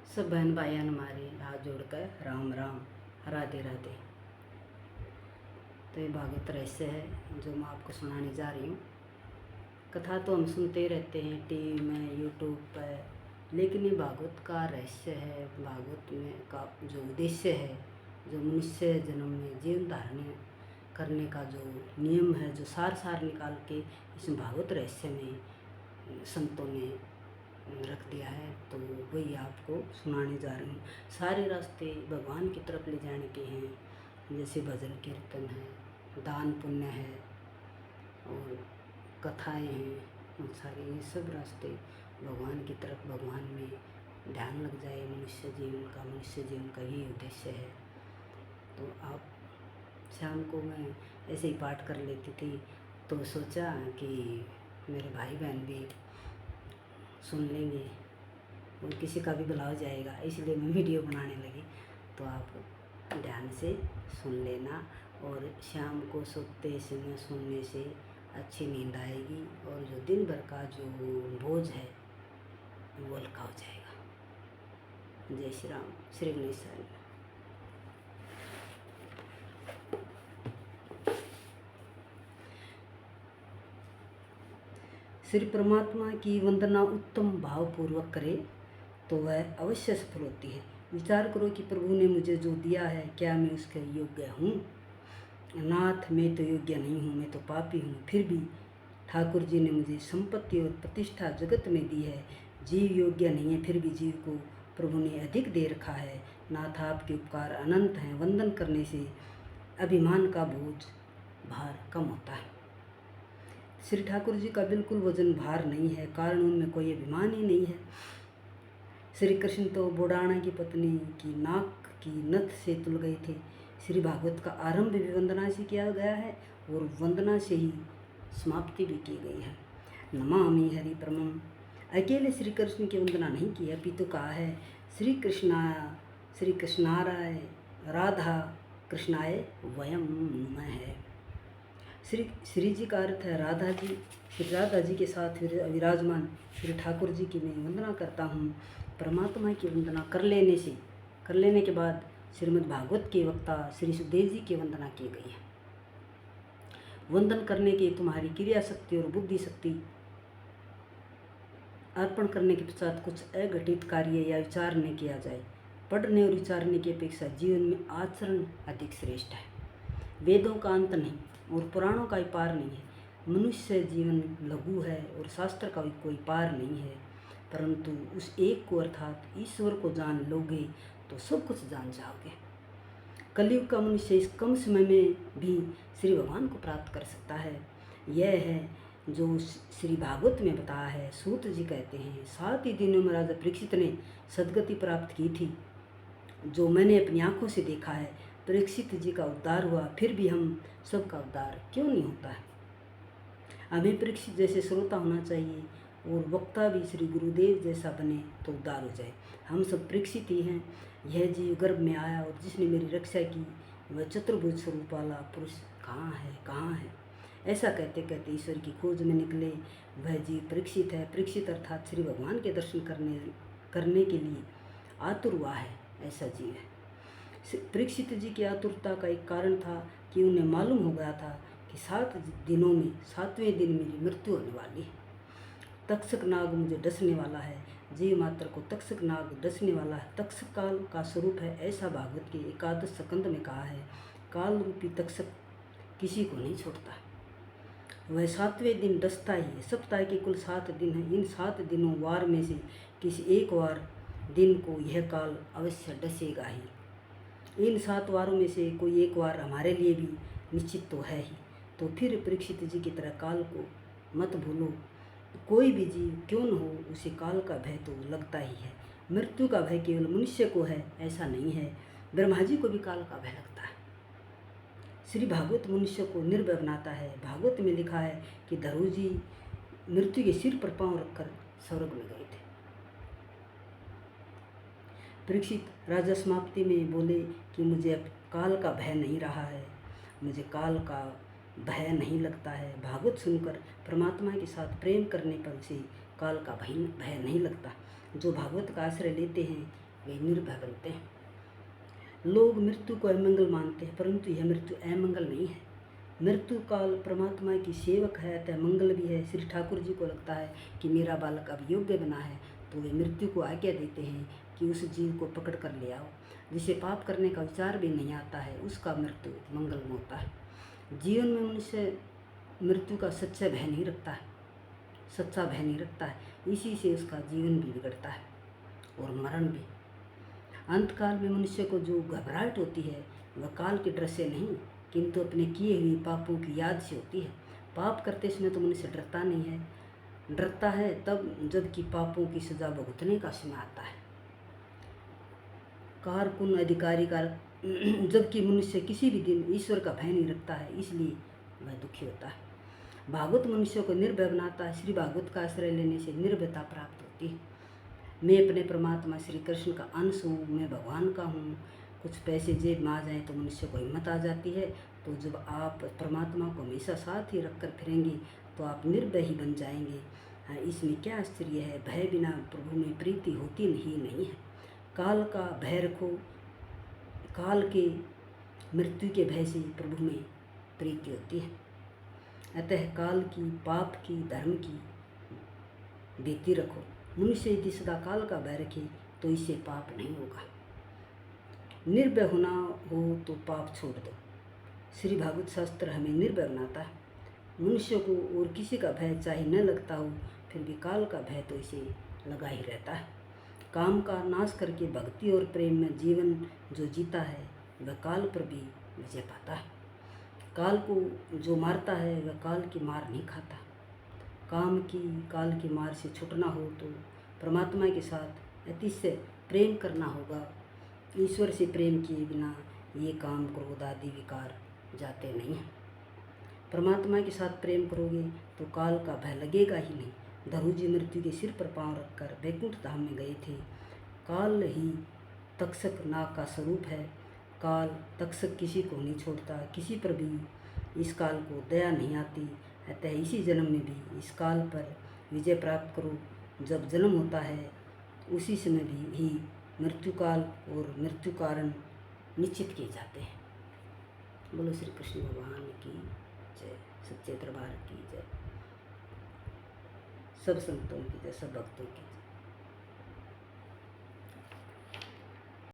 सब बहन भाइयों हमारे हाथ जोड़कर राम राम, राधे राधे। तो ये भागवत रहस्य है जो मैं आपको सुनाने जा रही हूँ। कथा तो हम सुनते रहते हैं टीवी में, यूट्यूब पर, लेकिन ये भागवत का रहस्य है। भागवत में का जो उद्देश्य है, जो मनुष्य जन्म में जीवन धारण करने का जो नियम है, जो सार निकाल के इस भागवत रहस्य में संतों ने रख दिया है, तो वही आपको सुनाने जा रही हूँ। सारे रास्ते भगवान की तरफ ले जाने के हैं, जैसे भजन कीर्तन है, दान पुण्य है और कथाएं हैं, और सारे ये सब रास्ते भगवान की तरफ, भगवान में ध्यान लग जाए मनुष्य जीवन का यही उद्देश्य है। तो आप शाम को मैं ऐसे ही पाठ कर लेती थी, तो सोचा कि मेरे भाई बहन भी सुन लेंगे और किसी का भी भला हो जाएगा, इसलिए मैं वीडियो बनाने लगी। तो आप ध्यान से सुन लेना, और शाम को सोते समय सुनने से अच्छी नींद आएगी, और जो दिन भर का जो बोझ है वो हल्का हो जाएगा। जय श्री राम, श्री गणेश। श्री परमात्मा की वंदना उत्तम भावपूर्वक करे तो वह अवश्य सफल होती है। विचार करो कि प्रभु ने मुझे जो दिया है, क्या मैं उसके योग्य हूँ? नाथ, मैं तो योग्य नहीं हूँ, मैं तो पापी हूँ। फिर भी ठाकुर जी ने मुझे संपत्ति और प्रतिष्ठा जगत में दी है। जीव योग्य नहीं है, फिर भी जीव को प्रभु ने अधिक दे रखा है। नाथ, आपके उपकार अनंत हैं। वंदन करने से अभिमान का बोझ भार कम होता है। श्री ठाकुर जी का बिल्कुल वजन भार नहीं है, कारण उनमें कोई अभिमान ही नहीं है। श्री कृष्ण तो बुढ़ाना की पत्नी की नाक की नथ से तुल गए थे। श्री भागवत का आरंभ भी वंदना से किया गया है और वंदना से ही समाप्ति भी की गई है। नमामि हरि परमं। अकेले श्री कृष्ण की वंदना नहीं की है, अपितु कहा है श्री कृष्णाराय राधा कृष्णाय वयम नुमः है। श्री जी का अर्थ है राधा जी। श्री राधा जी के साथ विराजमान श्री ठाकुर जी की मैं वंदना करता हूँ। परमात्मा की वंदना कर लेने के बाद श्रीमद् भागवत के वक्ता श्री सुखदेव जी की वंदना की गई है। वंदन करने के तुम्हारी क्रिया शक्ति और बुद्धि शक्ति अर्पण करने के पश्चात कुछ अघटित कार्य या विचार न किया जाए। पढ़ने और विचारने की अपेक्षा जीवन में आचरण अधिक श्रेष्ठ है। वेदों का अंत नहीं और पुराणों का भी पार नहीं है। मनुष्य जीवन लघु है और शास्त्र का भी कोई पार नहीं है, परंतु उस एक को अर्थात ईश्वर को जान लोगे तो सब कुछ जान जाओगे। कलयुग का मनुष्य इस कम समय में भी श्री भगवान को प्राप्त कर सकता है। यह है जो श्री भागवत में बताया है। सूत जी कहते हैं, 7 ही दिनों में राजा परीक्षित ने सदगति प्राप्त की थी, जो मैंने अपनी आंखों से देखा है। परीक्षित जी का उद्धार हुआ, फिर भी हम सबका उद्धार क्यों नहीं होता है? हमें परीक्षित जैसे श्रोता होना चाहिए और वक्ता भी श्री गुरुदेव जैसा बने तो उद्धार हो जाए। हम सब परीक्षित ही हैं। यह जीव गर्भ में आया और जिसने मेरी रक्षा की, वह चतुर्भुज स्वरूप वाला पुरुष कहाँ है? ऐसा कहते कहते ईश्वर की खोज में निकले। वह जीव परीक्षित है। परीक्षित अर्थात श्री भगवान के दर्शन करने के लिए आतुर हुआ है, ऐसा जीव है। परीक्षित जी की आतुरता का एक कारण था कि उन्हें मालूम हो गया था कि 7 दिनों में 7वें दिन मेरी मृत्यु होने वाली है। तक्षक नाग मुझे डसने वाला है। जीव मात्र को तक्षक नाग डसने वाला है। तक्षक काल का स्वरूप है, ऐसा भागवत के 11 स्कंद में कहा है। काल रूपी तक्षक किसी को नहीं छोड़ता, वह 7वें दिन डसता ही है। सप्ताह के कुल 7 दिन हैं। इन 7 दिनों वार में से किसी एक वार दिन को यह काल अवश्य डसेगा ही। इन 7 वारों में से कोई एक वार हमारे लिए भी निश्चित तो है ही। तो फिर परीक्षित जी की तरह काल को मत भूलो। कोई भी जीव क्यों न हो, उसे काल का भय तो लगता ही है। मृत्यु का भय केवल मनुष्य को है, ऐसा नहीं है। ब्रह्मा जी को भी काल का भय लगता है। श्री भागवत मनुष्य को निर्भय बनाता है। भागवत में लिखा है कि धरू जी मृत्यु के सिर पर पांव रखकर स्वर्ग में गए थे। परीक्षित राजा समाप्ति में बोले कि मुझे अब काल का भय नहीं रहा है, मुझे काल का भय नहीं लगता है। भागवत सुनकर परमात्मा के साथ प्रेम करने पर उसे काल का भय नहीं लगता। जो भागवत का आश्रय लेते हैं वे निर्भय बनते हैं। लोग मृत्यु को अमंगल मानते हैं, परंतु यह मृत्यु अमंगल नहीं है। मृत्यु काल परमात्मा की सेवक है, अतः मंगल भी है। श्री ठाकुर जी को लगता है कि मेरा बालक अब योग्य बना है, तो वे मृत्यु को आज्ञा देते हैं कि उस जीव को पकड़ कर ले आओ। जिसे पाप करने का विचार भी नहीं आता है, उसका मृत्यु मंगल में होता है। जीवन में मनुष्य मृत्यु का सच्चा भय नहीं रखता है, इसी से उसका जीवन भी बिगड़ता है और मरण भी। अंतकाल में मनुष्य को जो घबराहट होती है वह काल के डर से नहीं, किंतु अपने किए हुए पापों की याद से होती है। पाप करते समय तो मनुष्य डरता नहीं है, डरता है तब जबकि पापों की सजा भुगतने का समय आता है। कारकुन अधिकारी का जबकि मनुष्य किसी भी दिन ईश्वर का भय नहीं रखता है, इसलिए वह दुखी होता है। भागवत मनुष्य को निर्भय बनाता है। श्री भागवत का आश्रय लेने से निर्भयता प्राप्त होती है। मैं अपने परमात्मा श्री कृष्ण का अंश हूँ, मैं भगवान का हूँ। कुछ पैसे जेब में आ जाएँ तो मनुष्य को हिम्मत आ जाती है। तो जब आप परमात्मा को हमेशा साथ ही रख कर फिरेंगे तो आप निर्भय ही बन जाएंगे। इसमें क्या आश्चर्य है। भय बिना प्रभु में प्रीति होती नहीं है। काल का भय रखो, काल के मृत्यु के भय से प्रभु में प्रीति होती है। अतः काल की, पाप की, धर्म की भीति रखो। मनुष्य यदि सदा काल का भय रखे तो इससे पाप नहीं होगा। निर्भय होना हो तो पाप छोड़ दो। श्री भागवत शास्त्र हमें निर्भय बनाता है। मनुष्य को और किसी का भय चाहे न लगता हो, फिर भी काल का भय तो इसे लगा ही रहता है। काम का नाश करके भक्ति और प्रेम में जीवन जो जीता है वह काल पर भी विजय पाता है। काल को जो मारता है वह काल की मार नहीं खाता। काल की मार से छूटना हो तो परमात्मा के साथ अतिशय प्रेम करना होगा। ईश्वर से प्रेम किए बिना ये काम, क्रोध आदि विकार जाते नहीं हैं। परमात्मा के साथ प्रेम करोगे तो काल का भय लगेगा ही नहीं। धरू जी मृत्यु के सिर पर पांव रखकर वैकुंठ धाम में गए थे। काल ही तक्षक नाग का स्वरूप है। काल तक्षक किसी को नहीं छोड़ता, किसी पर भी इस काल को दया नहीं आती। अतः इसी जन्म में भी इस काल पर विजय प्राप्त करो। जब जन्म होता है उसी समय भी ही मृत्यु काल और मृत्यु कारण निश्चित किए जाते हैं। बोलो श्री कृष्ण भगवान की जय, सच्चे दरबार की जय, सब संतों की जय, सब भक्तों की जय।